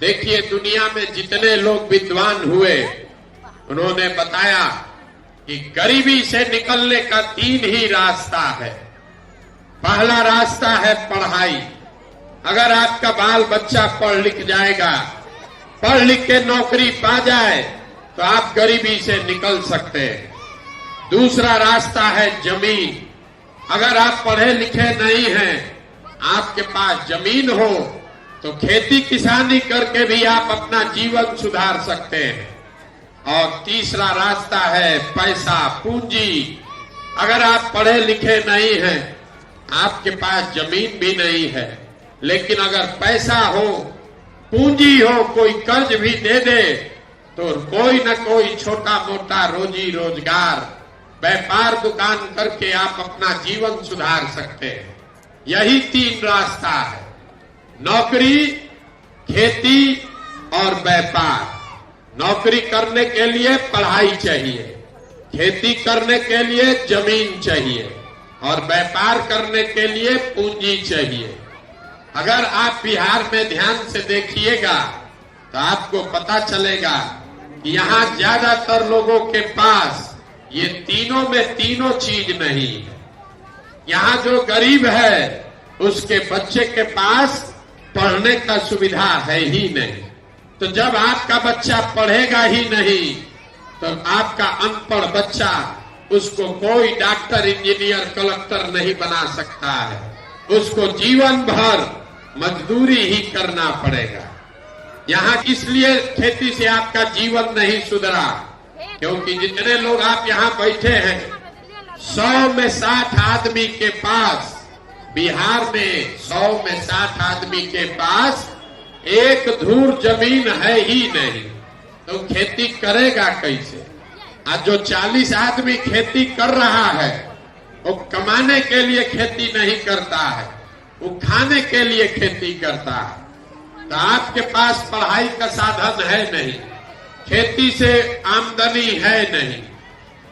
देखिए, दुनिया में जितने लोग विद्वान हुए उन्होंने बताया कि गरीबी से निकलने का 3 ही रास्ता है। पहला रास्ता है पढ़ाई। अगर आपका बाल बच्चा पढ़ लिख जाएगा, पढ़ लिख के नौकरी पा जाए तो आप गरीबी से निकल सकते हैं। दूसरा रास्ता है जमीन। अगर आप पढ़े लिखे नहीं हैं, आपके पास जमीन हो तो खेती किसानी करके भी आप अपना जीवन सुधार सकते हैं। और तीसरा रास्ता है पैसा, पूंजी। अगर आप पढ़े लिखे नहीं हैं, आपके पास जमीन भी नहीं है, लेकिन अगर पैसा हो, पूंजी हो, कोई कर्ज भी दे दे तो कोई न कोई छोटा मोटा रोजी रोजगार, व्यापार दुकान करके आप अपना जीवन सुधार सकते हैं। यही 3 रास्ता है, नौकरी, खेती और व्यापार। नौकरी करने के लिए पढ़ाई चाहिए, खेती करने के लिए जमीन चाहिए और व्यापार करने के लिए पूंजी चाहिए। अगर आप बिहार में ध्यान से देखिएगा तो आपको पता चलेगा कि यहाँ ज्यादातर लोगों के पास ये तीनों में तीनों चीज नहीं है। यहाँ जो गरीब है उसके बच्चे के पास पढ़ने का सुविधा है ही नहीं। तो जब आपका बच्चा पढ़ेगा ही नहीं तो आपका अनपढ़ बच्चा, उसको कोई डॉक्टर, इंजीनियर, कलेक्टर नहीं बना सकता है। उसको जीवन भर मजदूरी ही करना पड़ेगा। यहाँ इसलिए खेती से आपका जीवन नहीं सुधरा क्योंकि जितने लोग आप यहाँ बैठे हैं, 100 में 60 आदमी के पास, बिहार में 100 में 60 आदमी के पास 1 धूर जमीन है ही नहीं। तो खेती करेगा कैसे? आज जो 40 आदमी खेती कर रहा है वो कमाने के लिए खेती नहीं करता है, वो खाने के लिए खेती करता है। तो आपके पास पढ़ाई का साधन है नहीं, खेती से आमदनी है नहीं,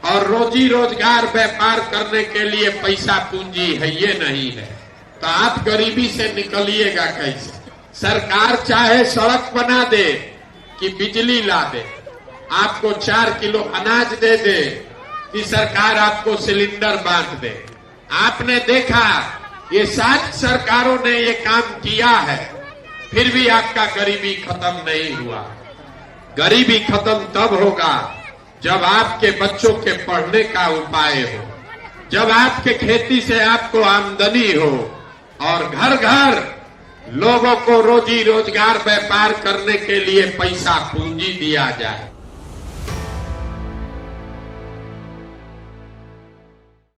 और रोजी रोजगार व्यापार करने के लिए पैसा पूंजी है ये नहीं है, तो आप गरीबी से निकलिएगा कैसे? सरकार चाहे सड़क बना दे कि बिजली ला दे, आपको 4 किलो अनाज दे दे कि सरकार आपको सिलेंडर बांट दे। आपने देखा ये 7 सरकारों ने ये काम किया है, फिर भी आपका गरीबी खत्म नहीं हुआ। गरीबी खत्म तब होगा जब आपके बच्चों के पढ़ने का उपाय हो, जब आपके खेती से आपको आमदनी हो और घर घर लोगों को रोजी रोजगार व्यापार करने के लिए पैसा पूंजी दिया जाए।